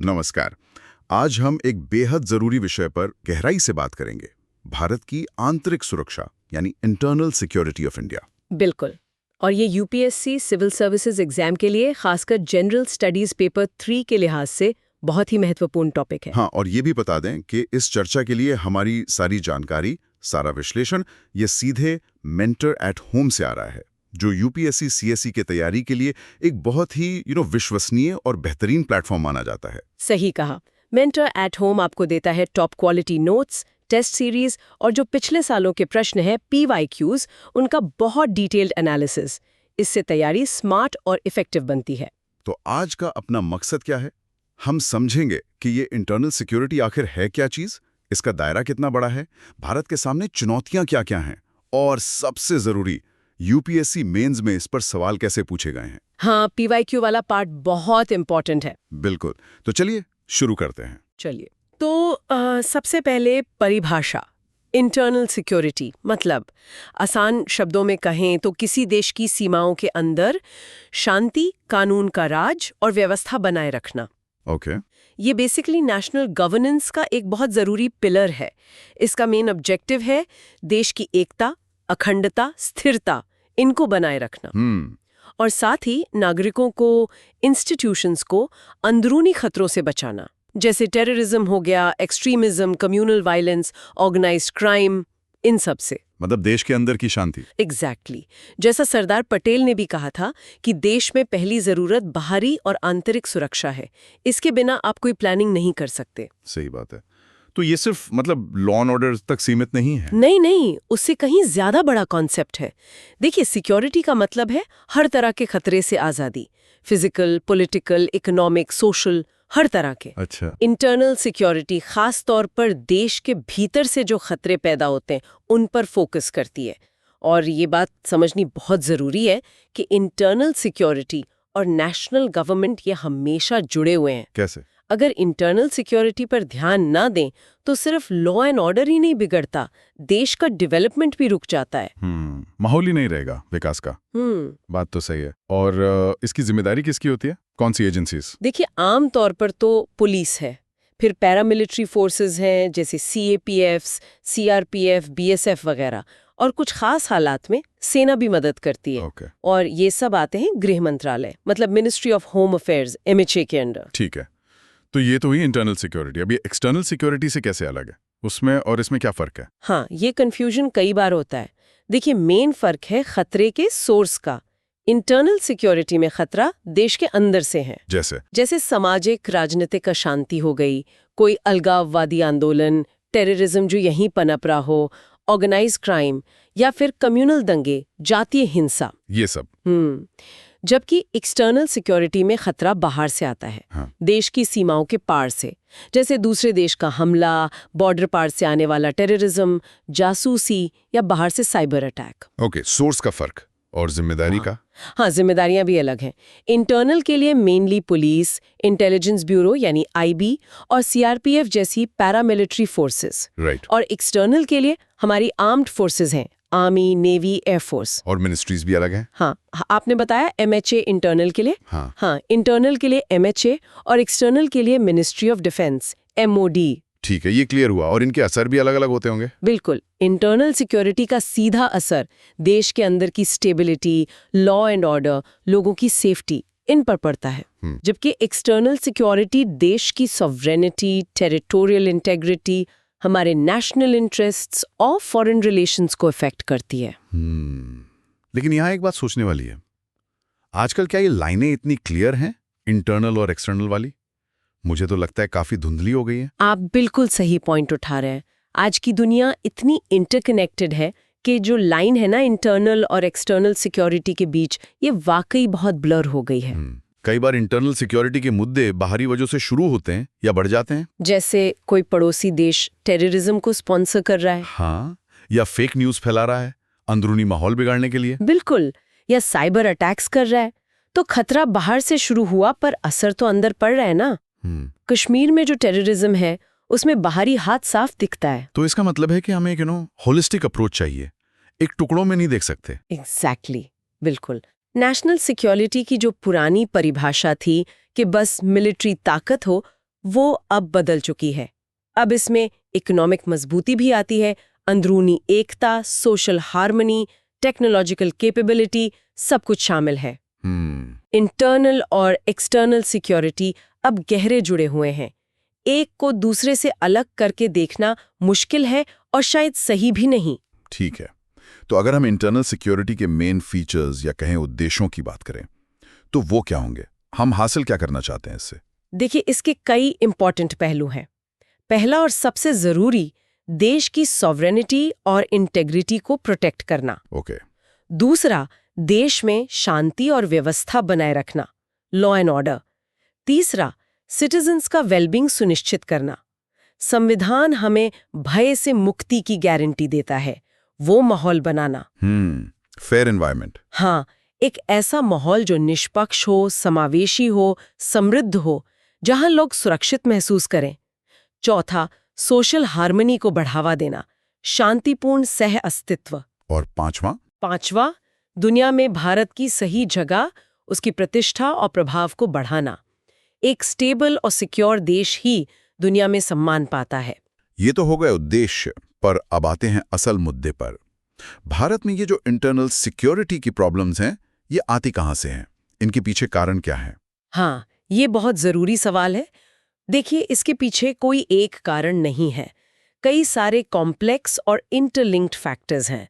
नमस्कार। आज हम एक बेहद जरूरी विषय पर गहराई से बात करेंगे, भारत की आंतरिक सुरक्षा यानी इंटरनल सिक्योरिटी ऑफ इंडिया। बिल्कुल। और ये यूपीएससी सिविल सर्विसेज एग्जाम के लिए खासकर जनरल स्टडीज पेपर 3 के लिहाज से बहुत ही महत्वपूर्ण टॉपिक है। हाँ, और ये भी बता दें कि इस चर्चा के लिए हमारी सारी जानकारी, सारा विश्लेषण ये सीधे मेंटर एट होम से आ रहा है, जो यूपीएससी सीएसई की तैयारी के लिए एक बहुत ही विश्वसनीय और बेहतरीन प्लेटफॉर्म माना जाता है। सही कहा। मेंटर एट होम आपको देता है top quality notes, test series और जो पिछले सालों के प्रश्न हैं पीवाईक्यूज, उनका बहुत डिटेल्ड एनालिसिस। इससे तैयारी स्मार्ट और इफेक्टिव बनती है। तो आज का अपना मकसद क्या है? हम समझेंगे कि ये इंटरनल सिक्योरिटी आखिर है क्या चीज, इसका दायरा कितना बड़ा है, भारत के सामने चुनौतियां क्या क्या हैं, और सबसे जरूरी यूपीएससी मेंस में इस पर सवाल कैसे पूछे गए हैं। हाँ, पीवाईक्यू वाला पार्ट बहुत इंपॉर्टेंट है। बिल्कुल, तो चलिए शुरू करते हैं। चलिए तो सबसे पहले परिभाषा। इंटरनल सिक्योरिटी मतलब आसान शब्दों में कहें तो किसी देश की सीमाओं के अंदर शांति, कानून का राज और व्यवस्था बनाए रखना। ओके। ये बेसिकली नेशनल गवर्नेंस का एक बहुत जरूरी पिलर है। इसका मेन ऑब्जेक्टिव है देश की एकता, अखंडता, स्थिरता इनको बनाए रखना और साथ ही नागरिकों को, इंस्टीट्यूशंस को अंदरूनी खतरों से बचाना, जैसे टेररिज्म हो गया, extremism, communal violence, organised crime, इन सब से। मतलब देश के अंदर की शांति। एग्जैक्टली। जैसा सरदार पटेल ने भी कहा था कि देश में पहली जरूरत बाहरी और आंतरिक सुरक्षा है। इसके बिना आप कोई प्लानिंग नहीं कर सकते। सही बात है। तो ये सिर्फ मतलब लॉ एंड ऑर्डर तक सीमित नहीं है? नहीं नहीं, उससे कहीं ज्यादा बड़ा कॉन्सेप्ट है। देखिए, सिक्योरिटी का मतलब है हर तरह के खतरे से आजादी, फिजिकल, पॉलिटिकल, इकोनॉमिक, सोशल, हर तरह के। अच्छा। इंटरनल सिक्योरिटी खास तौर पर देश के भीतर से जो खतरे पैदा होते हैं उन पर फोकस करती है। और ये बात समझनी बहुत जरूरी है कि इंटरनल सिक्योरिटी और नेशनल गवर्नमेंट ये हमेशा जुड़े हुए हैं। कैसे? अगर इंटरनल सिक्योरिटी पर ध्यान ना दें तो सिर्फ लॉ एंड ऑर्डर ही नहीं बिगड़ता, देश का डेवलपमेंट भी रुक जाता है। माहौल ही नहीं रहेगा विकास का। बात तो सही है। और इसकी जिम्मेदारी किसकी होती है? कौन सी एजेंसीज? देखिए, आम तौर पर तो पुलिस है, फिर पैरामिलिट्री फोर्सेस हैं जैसे सीएपीएफ्स, सीआरपीएफ, बीएसएफ वगैरह, और कुछ खास हालात में सेना भी मदद करती है। और ये सब आते हैं गृह मंत्रालय, मतलब ministry of home affairs, MHA के अंडर। ठीक है, तो ये तो हुई इंटरनल सिक्योरिटी। अब ये एक्सटर्नल सिक्योरिटी से कैसे अलग है? उसमें और इसमें क्या फर्क है? हाँ, ये कंफ्यूजन कई बार होता है। देखिए, मेन फर्क है खतरे के सोर्स का। इंटरनल सिक्योरिटी में खतरा देश के अंदर से है, जैसे सामाजिक राजनीतिक अशांति हो गई, कोई अलगाववादी आंदोलन, टेररिज्म जो यहीं पनप रहा हो, ऑर्गेनाइज्ड क्राइम या फिर कम्युनल दंगे, जातीय हिंसा, ये सब। जबकि एक्सटर्नल सिक्योरिटी में खतरा बाहर से आता है। हाँ। देश की सीमाओं के पार से, जैसे दूसरे देश का हमला, बॉर्डर पार से आने वाला टेररिज्म, जासूसी या बाहर से साइबर अटैक। ओके, सोर्स का फर्क और जिम्मेदारी का? हाँ, जिम्मेदारियां भी अलग हैं। इंटरनल के लिए मेनली पुलिस, इंटेलिजेंस ब्यूरो यानी आईबी और सीआरपीएफ जैसी पैरामिलिट्री फोर्सेस। राइट। और एक्सटर्नल के लिए हमारी आर्म्ड फोर्सेस हैं, आर्मी, नेवी, एयरफोर्स। और मिनिस्ट्रीज भी अलग हैं? हाँ, आपने बताया एमएचए इंटरनल के लिए। हाँ, इंटरनल के लिए एमएचए और एक्सटर्नल के लिए मिनिस्ट्री ऑफ डिफेंस, एमओडी। ठीक है, ये क्लियर हुआ। और इनके असर भी अलग अलग होते होंगे? बिल्कुल। इंटरनल सिक्योरिटी का सीधा असर देश के अंदर की स्टेबिलिटी, लॉ एंड ऑर्डर, लोगों की सेफ्टी, इन पर पड़ता है। जबकि एक्सटर्नल सिक्योरिटी देश की सॉवरेनिटी, टेरिटोरियल इंटेग्रिटी, हमारे नेशनल इंटरेस्ट्स और फॉरेन रिलेशंस को इफेक्ट करती है। लेकिन यहाँ एक बात सोचने वाली है, आजकल क्या ये लाइनें इतनी क्लियर हैं, इंटरनल और एक्सटर्नल वाली? मुझे तो लगता है काफी धुंधली हो गई है। आप बिल्कुल सही पॉइंट उठा रहे हैं। आज की दुनिया इतनी इंटरकनेक्टेड है कि जो लाइन है ना इंटरनल और एक्सटर्नल सिक्योरिटी के बीच, ये वाकई बहुत ब्लर हो गई है। कई बार इंटरनल सिक्योरिटी के मुद्दे बाहरी वजह से शुरू होते हैं या बढ़ जाते हैं। जैसे कोई पड़ोसी देश टेररिज्म को स्पॉन्सर कर रहा है। हाँ, या फेक न्यूज फैला रहा है अंदरूनी माहौल बिगाड़ने के लिए। बिल्कुल। या साइबर अटैक्स कर रहा है। तो खतरा बाहर से शुरू हुआ पर असर तो अंदर पड़ रहा है ना। कश्मीर में जो टेररिज्म है उसमें बाहरी हाथ साफ दिखता है। तो इसका मतलब है कि हमें होलिस्टिक अप्रोच चाहिए, एक टुकड़ों में नहीं देख सकते। एग्जैक्टली, बिल्कुल। नेशनल सिक्योरिटी की जो पुरानी परिभाषा थी कि बस मिलिट्री ताकत हो, वो अब बदल चुकी है। अब इसमें इकोनॉमिक मजबूती भी आती है, अंदरूनी एकता, सोशल हार्मनी, टेक्नोलॉजिकल कैपेबिलिटी, सब कुछ शामिल है। इंटरनल और एक्सटर्नल सिक्योरिटी अब गहरे जुड़े हुए हैं। एक को दूसरे से अलग करके देखना मुश्किल है और शायद सही भी नहीं। ठीक है, तो अगर हम इंटरनल सिक्योरिटी के मेन फीचर्स या कहें उद्देश्यों की बात करें, तो वो क्या होंगे? हम हासिल क्या करना चाहते हैं इससे? देखिए, इसके कई इंपॉर्टेंट पहलू हैं। पहला और सबसे जरूरी, देश की सॉवरेनिटी और इंटेग्रिटी को प्रोटेक्ट करना। ओके। दूसरा, देश में शांति और व्यवस्था बनाए रखना, लॉ एंड ऑर्डर। तीसरा, सिटीजन्स का वेलबींग सुनिश्चित करना। संविधान हमें भय से मुक्ति की गारंटी देता है, वो माहौल बनाना। Fair environment. हाँ, एक ऐसा माहौल जो निष्पक्ष हो, समावेशी हो, समृद्ध हो, जहां लोग सुरक्षित महसूस करें। चौथा, सोशल हार्मनी को बढ़ावा देना, शांतिपूर्ण सह अस्तित्व। और पांचवा, दुनिया में भारत की सही जगह, उसकी प्रतिष्ठा और प्रभाव को बढ़ाना। एक स्टेबल और सिक्योर देश ही दुनिया में सम्मान पाता है। ये तो हो गए उद्देश्य, पर अब आते हैं असल मुद्दे पर। भारत में ये जो इंटरनल सिक्योरिटी की प्रॉब्लम्स हैं, ये आती कहां से हैं? इनके पीछे कारण क्या है? हाँ, ये बहुत जरूरी सवाल है। देखिए, इसके पीछे कोई एक कारण नहीं है। कई सारे कॉम्प्लेक्स और इंटरलिंक्ड फैक्टर्स हैं।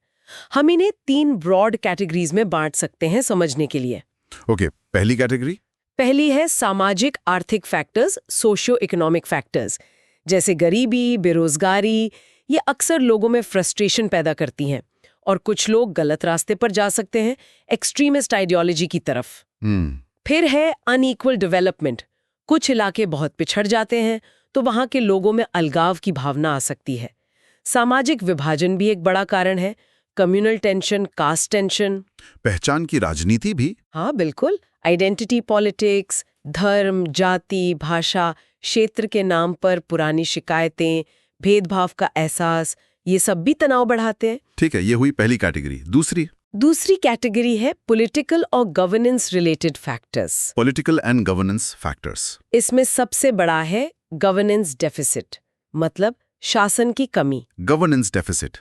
हम इन्हें 3 ब्रॉड कैटेगरीज में बांट सकते हैं समझने के लिए। ओके, पहली कैटेगरी? पहली है सामाजिक आर्थिक फैक्टर्स, सोशियो इकोनॉमिक फैक्टर्स, जैसे गरीबी, बेरोजगारी। ये अक्सर लोगों में फ्रस्ट्रेशन पैदा करती हैं और कुछ लोग गलत रास्ते पर जा सकते हैं, एक्सट्रीमिस्ट आइडियोलॉजी की तरफ। फिर है अनइक्वल डेवलपमेंट। कुछ इलाके बहुत पिछड़ जाते हैं तो वहां के लोगों में अलगाव की भावना आ सकती है। सामाजिक विभाजन भी एक बड़ा कारण है, कम्युनल टेंशन, कास्ट टेंशन। पहचान की राजनीति भी? हाँ बिल्कुल, आइडेंटिटी पॉलिटिक्स, धर्म, जाति, भाषा, क्षेत्र के नाम पर पुरानी शिकायतें, भेदभाव का एहसास, ये सब भी तनाव बढ़ाते हैं। ठीक है, ये हुई पहली कैटेगरी। दूसरी कैटेगरी है पॉलिटिकल और governance related factors. Political and governance factors. इसमें सबसे बड़ा है गवर्नेंस डेफिसिट, मतलब शासन की कमी। गवर्नेंस डेफिसिट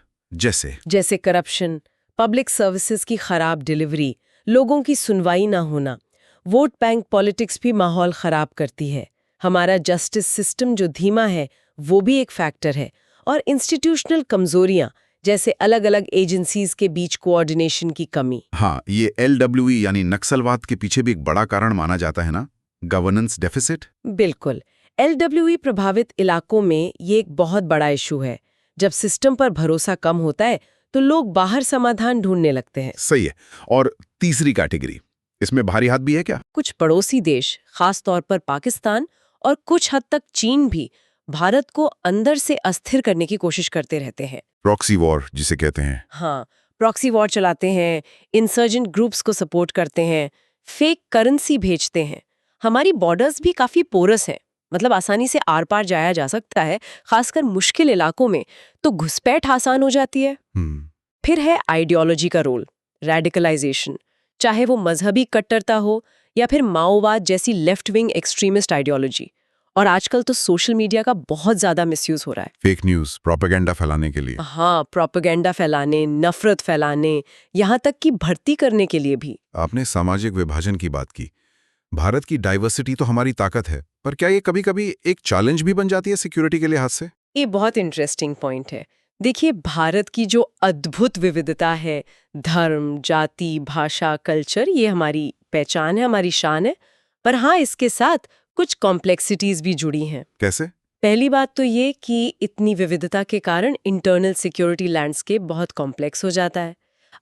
जैसे करप्शन, पब्लिक सर्विसेज की खराब डिलीवरी, लोगों की सुनवाई ना होना। वोट बैंक पॉलिटिक्स भी माहौल खराब करती है। हमारा जस्टिस सिस्टम जो धीमा है, वो भी एक फैक्टर है। और इंस्टीट्यूशनल कमजोरियां, जैसे अलग अलग एजेंसीज के बीच कोऑर्डिनेशन की कमी। हाँ, ये LWE यानी नक्सलवाद के पीछे भी एक बड़ा कारण माना जाता है ना, गवर्नेंस डेफिसिट? बिल्कुल, LWE प्रभावित इलाकों में ये एक बहुत बड़ा इशू है। जब सिस्टम पर भरोसा कम होता है तो लोग बाहर समाधान ढूंढने लगते हैं। सही है। और तीसरी कैटेगरी, इसमें भारी हाथ भी है क्या? कुछ पड़ोसी देश, खास तौर पर पाकिस्तान और कुछ हद तक चीन भी भारत को अंदर से अस्थिर करने की कोशिश करते रहते हैं। प्रॉक्सी वॉर जिसे कहते हैं। हाँ, प्रॉक्सी वॉर चलाते हैं, इंसर्जेंट ग्रुप्स को सपोर्ट करते हैं, फेक करेंसी भेजते हैं। हमारी बॉर्डर्स भी काफी पोरस हैं, मतलब आसानी से आर पार जाया जा सकता है, खासकर मुश्किल इलाकों में तो घुसपैठ आसान हो जाती है। फिर है आइडियोलॉजी का रोल, रेडिकलाइजेशन, चाहे वो मजहबी कट्टरता हो या फिर माओवाद जैसी लेफ्ट विंग एक्सट्रीमिस्ट आइडियोलॉजी। और आजकल तो सोशल मीडिया का बहुत ज्यादा मिसयूज हो रहा है। फेक न्यूज़, प्रोपेगेंडा फैलाने के लिए। हाँ, प्रोपेगेंडा फैलाने, नफरत फैलाने, यहाँ तक कि भर्ती करने के लिए भी। आपने सामाजिक विभाजन की बात की। भारत की डाइवर्सिटी तो हमारी ताकत है, पर क्या ये कभी-कभी एक चैलेंज भी बन जाती है सिक्योरिटी के लिहाज से? ये बहुत इंटरेस्टिंग पॉइंट है। देखिए, भारत की जो अद्भुत विविधता है, धर्म, जाति, भाषा, कल्चर, ये हमारी पहचान है, हमारी शान है। पर हाँ, इसके साथ कुछ कॉम्प्लेक्सिटीज भी जुड़ी हैं। कैसे? पहली बात तो ये कि इतनी विविधता के कारण इंटरनल सिक्योरिटी लैंडस्केप बहुत कॉम्प्लेक्स हो जाता है।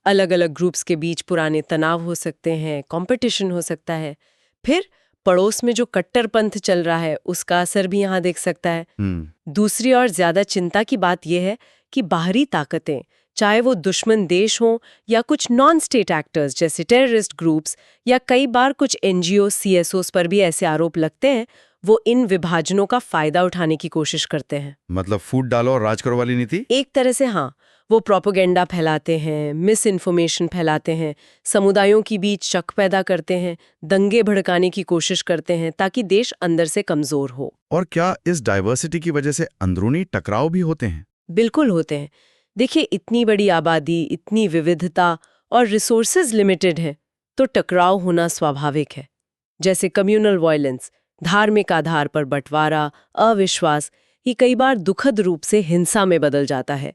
अलग अलग ग्रुप्स के बीच पुराने तनाव हो सकते हैं, कंपटीशन हो सकता है। फिर पड़ोस में जो कट्टरपंथ चल रहा है, उसका असर भी यहाँ देख सकता है। दूसरी और ज्यादा चिंता की बात यह है कि बाहरी ताकतें, चाहे वो दुश्मन देश हों या कुछ नॉन स्टेट एक्टर्स जैसे टेररिस्ट ग्रुप्स या कई बार कुछ NGO, CSOs पर भी ऐसे आरोप लगते हैं, वो इन विभाजनों का फायदा उठाने की कोशिश करते हैं। मतलब फूट डालो और राज करो वाली नीति? एक तरह से हाँ, वो प्रोपेगेंडा फैलाते हैं, मिस इन्फॉर्मेशन फैलाते हैं, समुदायों के बीच शक पैदा करते हैं, दंगे भड़काने की कोशिश करते हैं ताकि देश अंदर से कमजोर हो। और क्या इस डाइवर्सिटी की वजह से अंदरूनी टकराव भी होते हैं? बिल्कुल होते हैं। देखिए, इतनी बड़ी आबादी, इतनी विविधता और रिसोर्सेज लिमिटेड हैं, तो टकराव होना स्वाभाविक है। जैसे कम्युनल वायलेंस, धार्मिक आधार पर बंटवारा, अविश्वास, ये कई बार दुखद रूप से हिंसा में बदल जाता है।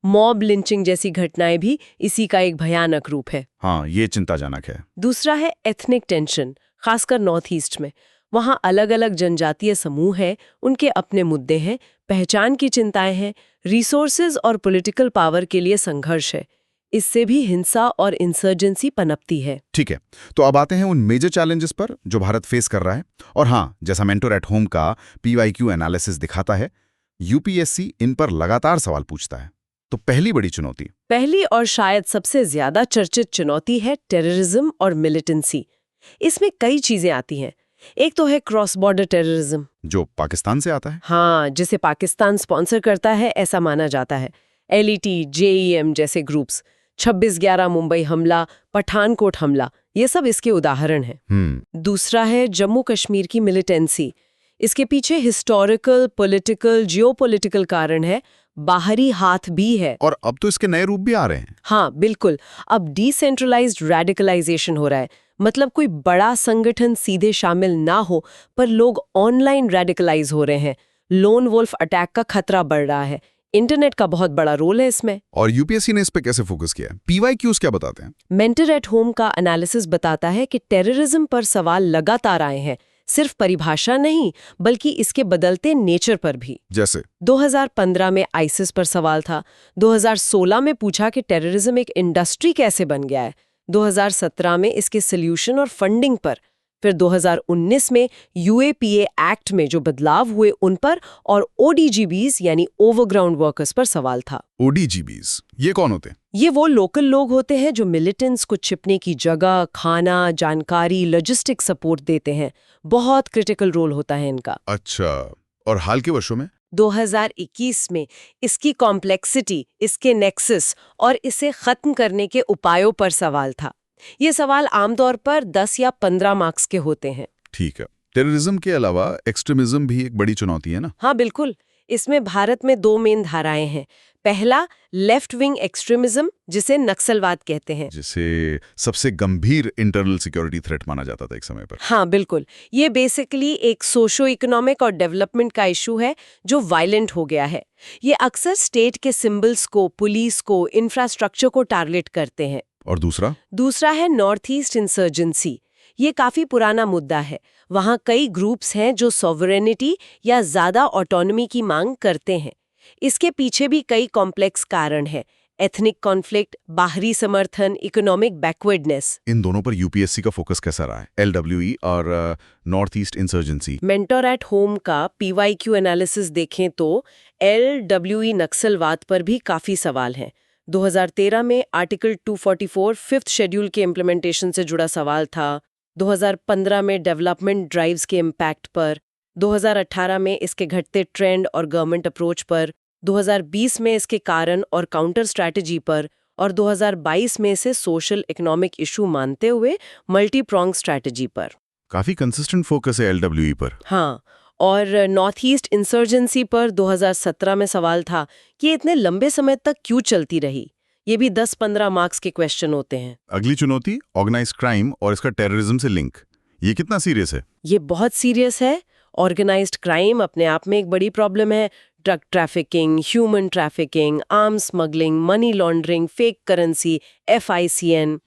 मॉब लिंचिंग जैसी घटनाएं भी इसी का एक भयानक रूप है। हाँ, ये चिंताजनक है। दूसरा है एथनिक टेंशन, खासकर नॉर्थ ईस्ट में। वहाँ अलग अलग जनजातीय समूह हैं, उनके अपने मुद्दे हैं, पहचान की चिंताएं हैं, रिसोर्सेज और पॉलिटिकल पावर के लिए संघर्ष है। इससे भी हिंसा और इंसर्जेंसी पनपती है। ठीक है, तो अब आते हैं उन मेजर चैलेंजेस पर जो भारत फेस कर रहा है। और हाँ, जैसा मेंटर एट होम का PYQ एनालिसिस दिखाता है, UPSC इन पर लगातार सवाल पूछता है। तो पहली बड़ी चुनौती, पहली और शायद सबसे ज्यादा चर्चित चुनौती है टेररिज्म और मिलिटेंसी। इसमें कई चीजें आती हैं। एक तो है क्रॉस बॉर्डर टेररिज्म, जो पाकिस्तान से आता है। हाँ, जिसे पाकिस्तान स्पॉन्सर करता है ऐसा माना जाता है। LET, JEM जैसे ग्रुप्स, 26/11 मुंबई हमला, पठानकोट हमला, ये सब इसके उदाहरण हैं। दूसरा है जम्मू कश्मीर की मिलिटेंसी। इसके पीछे हिस्टोरिकल, पॉलिटिकल, जियोपॉलिटिकल कारण है, बाहरी हाथ भी है। और अब तो इसके नए रूप भी आ रहे हैं। हाँ, बिल्कुल। अब डिसेंट्रलाइज्ड रेडिकलाइजेशन हो रहा है। मतलब कोई बड़ा संगठन सीधे शामिल ना हो, पर लोग ऑनलाइन रेडिकलाइज हो रहे हैं। लोन वुल्फ अटैक का खतरा बढ़ रहा है। इंटरनेट का बहुत बड़ा रोल है इसमें। और UPSC ने इस पे कैसे फोकस किया है? PYQs क्या बताते हैं? मेंटर एट होम का एनालिसिस बताता है कि टेररिज्म पर सवाल लगातार आए हैं, सिर्फ परिभाषा नहीं, बल्कि इसके बदलते नेचर पर भी। जैसे 2015 में आइसिस पर सवाल था, 2016 में पूछा कि टेररिज्म एक इंडस्ट्री कैसे बन गया है, 2017 में इसके सॉल्यूशन और फंडिंग पर, फिर 2019 में UAPA एक्ट में जो बदलाव हुए उन पर, और ODGBs यानी ओवरग्राउंड वर्कर्स पर सवाल था। ODGBs, ये कौन होते हैं? ये वो लोकल लोग होते हैं जो मिलिटेंट्स को छिपने की जगह, खाना, जानकारी, लॉजिस्टिक सपोर्ट देते हैं। बहुत क्रिटिकल रोल होता है इनका। अच्छा, और हाल के वर्षों में 2021 में इसकी कॉम्प्लेक्सिटी, इसके नेक्सस और इसे खत्म करने के उपायों पर सवाल था। ये सवाल आमतौर पर 10 या 15 मार्क्स के होते हैं। ठीक है। टेररिज्म के अलावा एक्सट्रीमिज्म भी एक बड़ी चुनौती है ना? हाँ, बिल्कुल। इसमें भारत में 2 मेन धाराएं हैं। पहला, लेफ्ट विंग एक्सट्रीमिज्म, जिसे नक्सलवाद कहते हैं, जिसे सबसे गंभीर इंटरनल सिक्योरिटी थ्रेट माना जाता था एक समय पर। हाँ, बिल्कुल। ये बेसिकली एक सोशो इकोनॉमिक और डेवलपमेंट का इशू है जो वायलेंट हो गया है। ये अक्सर स्टेट के सिंबल्स को, पुलिस को, इंफ्रास्ट्रक्चर को टारगेट करते हैं। और दूसरा है नॉर्थ ईस्ट इंसर्जेंसी। ये काफी पुराना मुद्दा है। वहाँ कई ग्रुप्स हैं जो सॉवरेनिटी या ज्यादा ऑटोनॉमी की मांग करते हैं। इसके पीछे भी कई कॉम्प्लेक्स कारण हैं। एथनिक कॉन्फ्लिक्ट, बाहरी समर्थन, इकोनॉमिक बैकवर्डनेस। इन दोनों पर UPSC का फोकस कैसा रहा है? LWE और north east insurgency. Mentor at home का PYQ एनालिसिस देखें तो LWE नक्सलवाद पर भी काफी सवाल हैं। 2013 में आर्टिकल 244 5th शेड्यूल के इम्प्लीमेंटेशन से जुड़ा सवाल था। 2015 में डेवलपमेंट ड्राइव्स के इम्पैक्ट पर, 2018 में इसके घटते ट्रेंड और गवर्नमेंट अप्रोच पर, 2020 में इसके कारण और काउंटर स्ट्रैटेजी पर, और 2022 में इसे सोशल इकोनॉमिक इशू मानते हुए मल्टी प्रोंग स्ट्रैटेजी पर। काफी कंसिस्टेंट फोकस है LWE पर। हाँ, और नॉर्थ ईस्ट इंसर्जेंसी पर 2017 में सवाल था कि ये इतने लंबे समय तक क्यों चलती रही। ये भी 10-15 मार्क्स के क्वेश्चन होते हैं। अगली चुनौती, ऑर्गेनाइज्ड क्राइम और इसका टेररिज्म से लिंक। ये कितना सीरियस है? ये बहुत सीरियस है। ऑर्गेनाइज्ड क्राइम अपने आप में एक बड़ी प्रॉब्लम है। Drug trafficking, human trafficking, arms smuggling, money laundering, fake currency, FICN।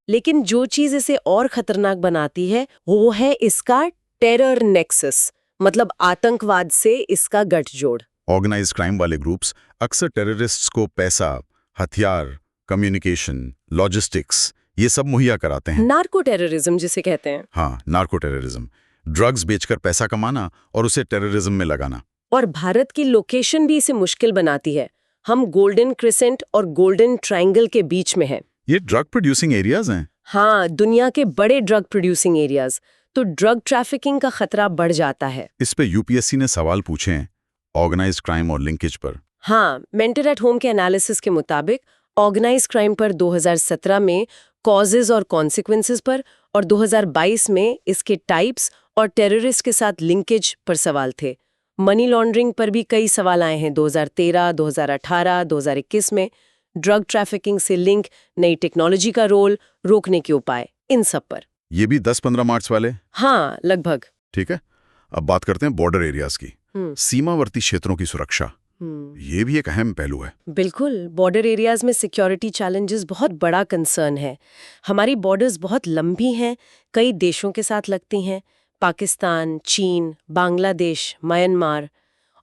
लेकिन जो चीज इसे और खतरनाक बनाती है वो है इसका टेरर नेक्सस, मतलब आतंकवाद से इसका गठजोड़। ऑर्गेनाइज्ड क्राइम वाले ग्रुप्स अक्सर टेररिस्ट्स को पैसा, हथियार, कम्युनिकेशन, लॉजिस्टिक्स, ये सब मुहैया कराते हैं। नार्को टेररिज्म जिसे कहते हैं। हाँ, नार्को टेररिज्म। ड्रग्स बेचकर पैसा कमाना और उसे टेररिज्म में लगाना। और भारत की लोकेशन भी इसे मुश्किल बनाती है। हम गोल्डन क्रिसेंट और गोल्डन ट्रायंगल के बीच में हैं। ये ड्रग प्रोड्यूसिंग एरियाज हैं। हाँ, दुनिया के बड़े ड्रग प्रोड्यूसिंग एरियाज। तो ड्रग ट्रैफिकिंग का खतरा बढ़ जाता है। इस पे UPSC ने सवाल पूछे हैं ऑर्गेनाइज्ड क्राइम और लिंकेज पर। हाँ, मेंटर एट होम के एनालिसिस के मुताबिक ऑर्गेनाइज क्राइम पर 2017 में कॉजेज और कॉन्सिक्वेंसेस पर और 2022 में इसके टाइप्स और टेररिस्ट के साथ लिंकेज पर सवाल थे। मनी लॉन्ड्रिंग पर भी कई सवाल आए हैं 2013, 2018, 2021 में। ड्रग ट्रैफिकिंग से लिंक, नई टेक्नोलॉजी का रोल, रोकने के उपाय, इन सब पर। ये भी 10-15 मार्क्स वाले? हाँ, लगभग। ठीक है, अब बात करते हैं बॉर्डर एरियाज की। सीमावर्ती क्षेत्रों की सुरक्षा, ये भी एक अहम पहलू है। बिल्कुल, बॉर्डर एरियाज में सिक्योरिटी चैलेंजेस बहुत बड़ा कंसर्न है। हमारी बॉर्डर्स बहुत लंबी हैं, कई देशों के साथ लगती हैं, पाकिस्तान, चीन, बांग्लादेश, म्यांमार,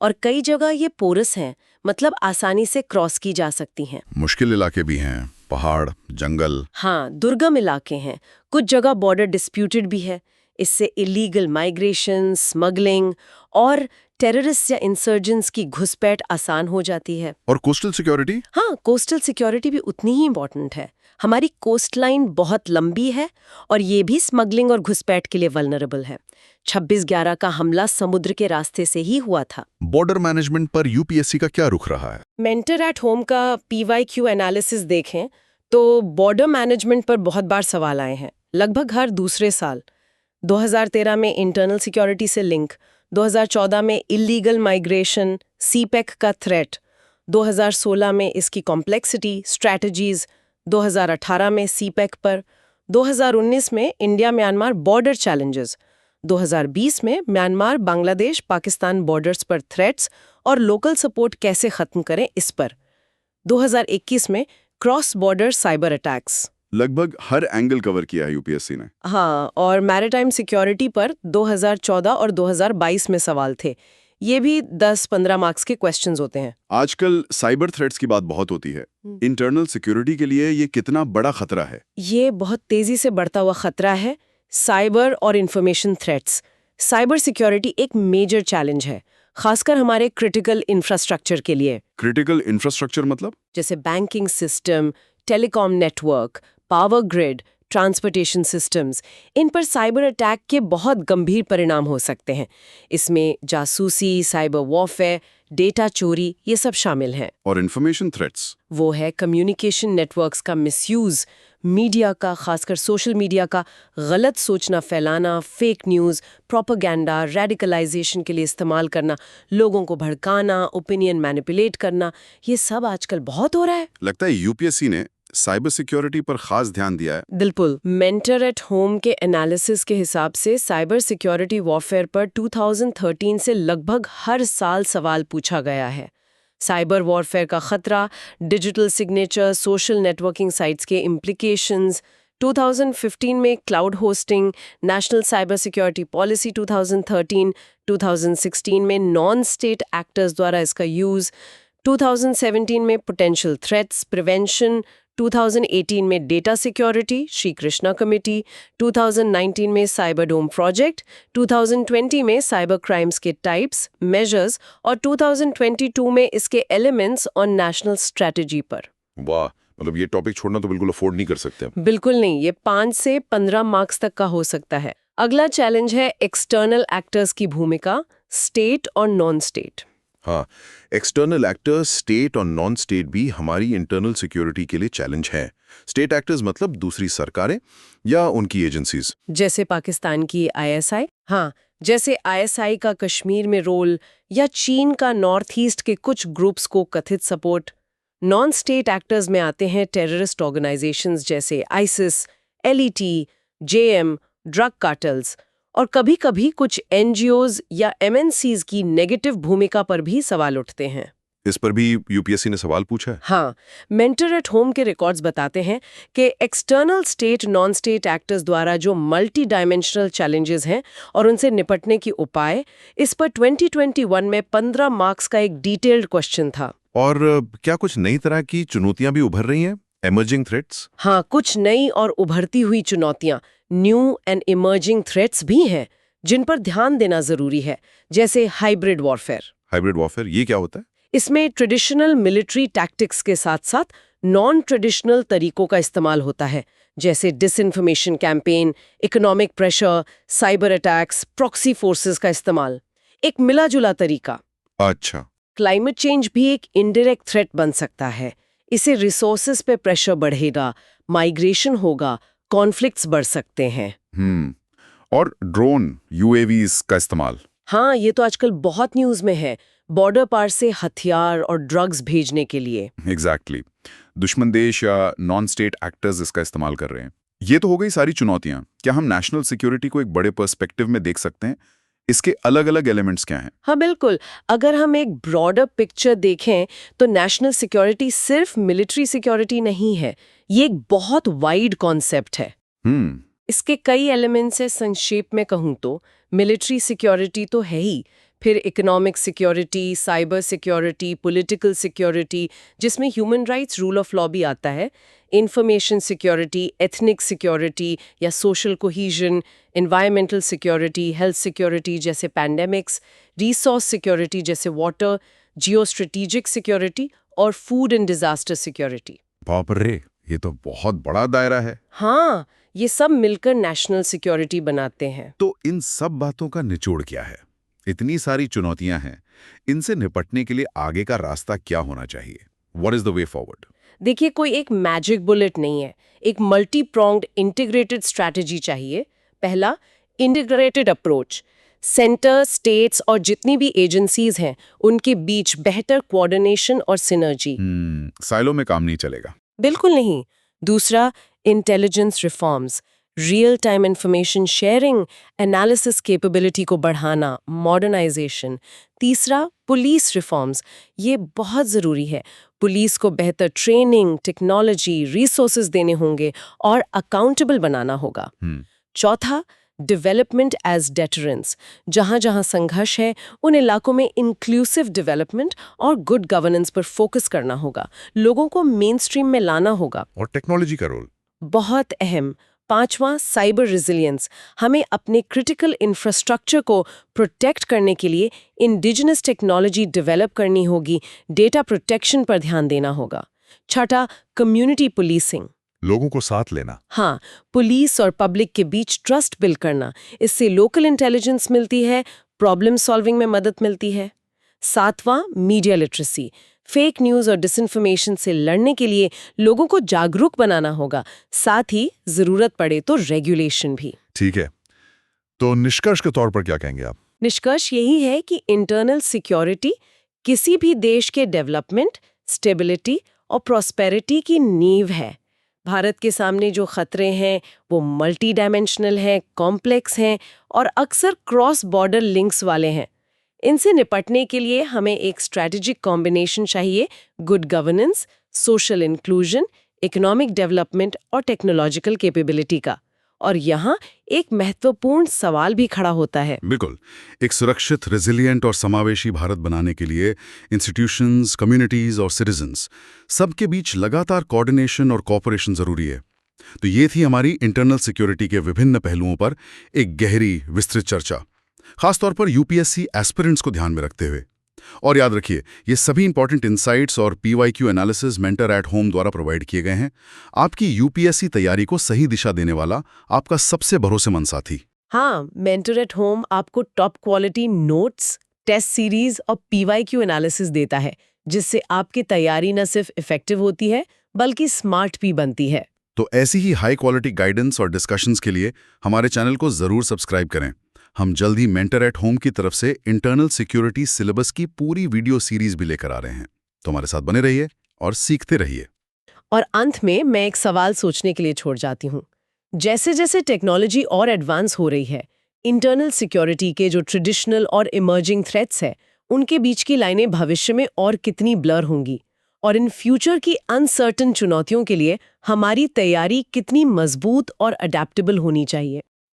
और कई जगह ये पोरस हैं, मतलब आसानी से क्रॉस की जा सकती हैं। मुश्किल इलाके भी हैं, पहाड़, जंगल। हाँ, दुर्गम इलाके हैं, कुछ जगह बॉर्डर डिस्प्यूटेड भी है। इससे इलीगल माइग्रेशन, स्मगलिंग और टेररिस्ट या इंसर्जेंट्स की घुसपैठ आसान हो जाती है। और कोस्टल सिक्योरिटी? हाँ, कोस्टल सिक्योरिटी भी उतनी ही इम्पोर्टेंट है। हमारी कोस्ट लाइन बहुत लंबी है और ये भी स्मगलिंग और घुसपैठ के लिए वल्नरेबल है। 26/11 का हमला समुद्र के रास्ते से ही हुआ था। बॉर्डर मैनेजमेंट पर यूपीएससी का क्या रुख रहा है? मेंटर एट होम का PYQ एनालिसिस देखें तो बॉर्डर मैनेजमेंट पर बहुत बार सवाल आए हैं, लगभग हर दूसरे साल। 2013 में इंटरनल सिक्योरिटी से लिंक, 2014 में इलीगल माइग्रेशन, CPEC का थ्रेट, 2016 में इसकी कॉम्प्लेक्सिटी, स्ट्रैटेजीज, 2018 में CPEC पर, 2019 में इंडिया म्यांमार बॉर्डर चैलेंजेस, 2020 में म्यांमार बांग्लादेश पाकिस्तान बॉर्डर्स पर थ्रेट्स और लोकल सपोर्ट कैसे खत्म करें इस पर, 2021 में क्रॉस बॉर्डर साइबर अटैक्स। लगभग हर एंगल कवर किया है यूपीएससी ने। हाँ, और मैरिटाइम सिक्योरिटी पर 2014 और 2022 में सवाल थे। ये भी 10-15 मार्क्स के क्वेश्चंस होते हैं। आजकल साइबर थ्रेट्स की बात बहुत होती है। इंटरनल सिक्योरिटी के लिए ये कितना बड़ा खतरा है? ये बहुत तेजी से बढ़ता हुआ खतरा है। साइबर और इंफॉर्मेशन थ्रेट्स, साइबर सिक्योरिटी एक मेजर चैलेंज है, खासकर हमारे क्रिटिकल इंफ्रास्ट्रक्चर के लिए। क्रिटिकल इंफ्रास्ट्रक्चर मतलब? जैसे banking system, telecom network, power grid, transportation systems, इन पर साइबर अटैक के बहुत गंभीर परिणाम हो सकते हैं। इसमें जासूसी, साइबर वॉरफेयर, डेटा चोरी, ये सब शामिल हैं। और इंफॉर्मेशन थ्रेट्स? वो है कम्युनिकेशन नेटवर्क्स का मिसयूज, मीडिया का, खासकर सोशल मीडिया का गलत सोचना फैलाना, फेक न्यूज़, प्रोपेगेंडा, रेडिकलाइजेशन के लिए इस्तेमाल करना, लोगों को भड़काना, ओपिनियन मैनिपुलेट करना, ये सब आजकल बहुत हो रहा है। लगता है यूपीएससी ने साइबर सिक्योरिटी पर खास ध्यान दिया है। बिल्कुल। मेंटर एट होम के एनालिसिस के हिसाब से साइबर सिक्योरिटी वॉरफेयर पर 2013 से लगभग हर साल सवाल पूछा गया है। साइबर वॉरफेयर का खतरा, digital signature, social networking sites के इम्प्लीकेशंस, 2015 में cloud hosting, national cyber security policy 2013, 2016 में नॉन स्टेट एक्टर्स द्वारा इसका यूज, 2017 में पोटेंशियल थ्रेट्स प्रिवेंशन, 2018 में data security Shri Krishna committee, 2019 में साइबर डोम प्रोजेक्ट, 2020 में साइबर क्राइम्स के टाइप्स, मेजर्स और 2022 में इसके एलिमेंट्स और नेशनल स्ट्रेटजी पर। वाह, मतलब ये टॉपिक छोड़ना तो बिल्कुल अफोर्ड नहीं कर सकते। बिल्कुल नहीं, ये 5 से 15 मार्क्स तक का हो सकता है। अगला चैलेंज है एक्सटर्नल एक्टर्स की भूमिका, स्टेट और नॉन स्टेट। हाँ, एक्सटर्नल एक्टर्स, स्टेट और नॉन स्टेट भी हमारी इंटरनल सिक्योरिटी के लिए चैलेंज है। स्टेट एक्टर्स मतलब दूसरी सरकारें या उनकी एजेंसीज, जैसे पाकिस्तान की ISI, हाँ, जैसे ISI का कश्मीर में रोल या चीन का नॉर्थ ईस्ट के कुछ ग्रुप्स को कथित सपोर्ट। नॉन स्टेट एक्टर्स में आते हैं टेररिस्ट ऑर्गेनाइजेशंस जैसे ISIS, LET, JM, drug cartels, और कभी-कभी कुछ NGOs या MNCs की नेगेटिव भूमिका पर भी सवाल उठते हैं। इस पर भी यूपीएससी ने सवाल पूछा है। हाँ, मेंटर एट होम के रिकॉर्ड्स बताते हैं कि external state non state actors द्वारा जो मल्टी डायमेंशनल चैलेंजेस हैं और उनसे निपटने की उपाय, इस पर 2021 में 15 मार्क्स का एक डिटेल्ड क्वेश्चन था। और क्या कुछ नई तरह की चुनौतियां भी उभर रही हैं? Emerging threats? हाँ, कुछ नई और उभरती हुई चुनौतियां, न्यू एंड इमर्जिंग थ्रेट्स भी हैं, जिन पर ध्यान देना जरूरी है, जैसे हाइब्रिड वॉरफेयर। हाइब्रिड वॉरफेयर, ये क्या होता है? इसमें ट्रेडिशनल मिलिट्री टैक्टिक्स के साथ-साथ नॉन ट्रेडिशनल तरीकों का इस्तेमाल होता है, जैसे disinformation campaign, economic pressure, cyber attacks, proxy forces का इस्तेमाल। एक मिला-जुला तरीका। अच्छा, क्लाइमेट चेंज भी एक इनडायरेक्ट थ्रेट बन सकता है। इससे रिसोर्सेज पे प्रेशर बढ़ेगा, माइग्रेशन होगा, कॉन्फ्लिक्ट्स बढ़ सकते हैं। और ड्रोन यूएवीज का इस्तेमाल। हाँ, ये तो आजकल बहुत न्यूज़ में है, बॉर्डर पार से हथियार और ड्रग्स भेजने के लिए। एग्जैक्टली दुश्मन देश या नॉन स्टेट एक्टर्स इसका इस्तेमाल कर रहे हैं। ये तो हो गई सारी चुनौतियां। क्या हम नेशनल सिक्योरिटी को एक बड़े पर्सपेक्टिव में देख सकते हैं? इसके अलग अलग एलिमेंट्स क्या हैं? हाँ बिल्कुल, अगर हम एक ब्रॉडर पिक्चर देखें तो नेशनल सिक्योरिटी सिर्फ मिलिट्री सिक्योरिटी नहीं है, ये एक बहुत वाइड कॉन्सेप्ट है। इसके कई एलिमेंट्स हैं। संक्षेप में कहूँ तो मिलिट्री सिक्योरिटी तो है ही, फिर economic security, cyber security, political security जिसमें human rights, rule of law भी आता है, इंफॉर्मेशन सिक्योरिटी, एथनिक सिक्योरिटी या social cohesion, environmental security, health security जैसे पैंडेमिक्स, रिसोर्स सिक्योरिटी जैसे वाटर, जियो स्ट्रेटेजिक सिक्योरिटी और फूड एंड डिजास्टर सिक्योरिटी। बाप रे, ये तो बहुत बड़ा दायरा है। हाँ, ये सब मिलकर नेशनल सिक्योरिटी बनाते हैं। तो इन सब बातों का निचोड़ क्या है? इतनी सारी चुनौतियां हैं, इनसे निपटने के लिए आगे का रास्ता क्या होना चाहिए? What is the way forward? देखिए, कोई एक मैजिक बुलेट नहीं है, एक मल्टी प्रोंग्ड इंटीग्रेटेड स्ट्रैटेजी चाहिए। पहला, इंटीग्रेटेड अप्रोच। सेंटर, स्टेट्स और जितनी भी एजेंसीज हैं उनके बीच बेहतर कोऑर्डिनेशन और सिनर्जी। साइलो में काम नहीं चलेगा। बिल्कुल नहीं। दूसरा, intelligence reforms, real time information sharing, analysis capability को बढ़ाना, मॉडर्नाइजेशन। तीसरा, पुलिस रिफॉर्म्स, ये बहुत ज़रूरी है। पुलिस को बेहतर ट्रेनिंग, टेक्नोलॉजी, रिसोर्सेज देने होंगे और अकाउंटेबल बनाना होगा। चौथा, डेवलपमेंट एज डेटरेंस, जहाँ जहाँ संघर्ष है उन इलाकों में इंक्लूसिव डेवलपमेंट और गुड गवर्नेंस पर फोकस करना होगा, लोगों को मेन स्ट्रीम में लाना होगा। और टेक्नोलॉजी का रोल बहुत अहम। पांचवा, साइबर रेजिलियंस, हमें अपने क्रिटिकल इंफ्रास्ट्रक्चर को प्रोटेक्ट करने के लिए इंडिजिनस टेक्नोलॉजी डेवलप करनी होगी, डेटा प्रोटेक्शन पर ध्यान देना होगा। छठा, कम्युनिटी पुलिसिंग, लोगों को साथ लेना। हाँ, पुलिस और पब्लिक के बीच ट्रस्ट बिल्ड करना, इससे लोकल इंटेलिजेंस मिलती है, प्रॉब्लम सॉल्विंग में मदद मिलती है। सातवां, मीडिया लिटरेसी, फेक न्यूज़ और डिसइंफॉर्मेशन से लड़ने के लिए लोगों को जागरूक बनाना होगा, साथ ही ज़रूरत पड़े तो रेगुलेशन भी। ठीक है, तो निष्कर्ष के तौर पर क्या कहेंगे आप? निष्कर्ष यही है कि इंटरनल सिक्योरिटी किसी भी देश के डेवलपमेंट, स्टेबिलिटी और प्रॉस्पेरिटी की नींव है। भारत के सामने जो खतरे हैं वो मल्टी डायमेंशनल हैं, कॉम्प्लेक्स हैं और अक्सर क्रॉस बॉर्डर लिंक्स वाले हैं। इनसे निपटने के लिए हमें एक स्ट्रैटेजिक कॉम्बिनेशन चाहिए, good governance, social inclusion, economic development और टेक्नोलॉजिकल कैपेबिलिटी का। और यहाँ एक महत्वपूर्ण सवाल भी खड़ा होता है। बिल्कुल, एक सुरक्षित, रेजिलिएंट और समावेशी भारत बनाने के लिए इंस्टीट्यूशंस, कम्युनिटीज और सिटीजन्स सबके बीच लगातार कोऑर्डिनेशन और कोऑपरेशन जरूरी है। तो ये थी हमारी इंटरनल सिक्योरिटी के विभिन्न पहलुओं पर एक गहरी, विस्तृत चर्चा, खासतौर पर यूपीएससी एस्पिरेंट्स को ध्यान में रखते हुए। और याद रखिए, ये सभी इंपॉर्टेंट इंसाइट्स और PYQ analysis mentor at home द्वारा प्रोवाइड किए गए हैं, आपकी यूपीएससी तैयारी को सही दिशा देने वाला आपका सबसे भरोसेमंद साथी। हाँ, मेंटर एट होम आपको top quality notes, test series और पीवाईक्यू एनालिसिस देता है, जिससे आपकी तैयारी न सिर्फ इफेक्टिव होती है बल्कि स्मार्ट भी बनती है। तो ऐसी ही हाई क्वालिटी गाइडेंस और डिस्कशंस के लिए हमारे चैनल को जरूर सब्सक्राइब करें। हम जल्द ही मेंटर एट होम की तरफ से इंटरनल सिक्योरिटी सिलेबस की पूरी वीडियो सीरीज भी लेकर आ रहे हैं। तो हमारे साथ बने रहिए और सीखते रहिए। और अंत में मैं एक सवाल सोचने के लिए छोड़ जाती हूँ। जैसे जैसे टेक्नोलॉजी और एडवांस हो रही है, इंटरनल सिक्योरिटी के जो ट्रेडिशनल और इमर्जिंग थ्रेट्स हैं, उनके बीच की लाइनें भविष्य में और कितनी ब्लर होंगी, और इन फ्यूचर की अनसर्टन चुनौतियों के लिए हमारी तैयारी कितनी मजबूत और अडेप्टेबल होनी चाहिए।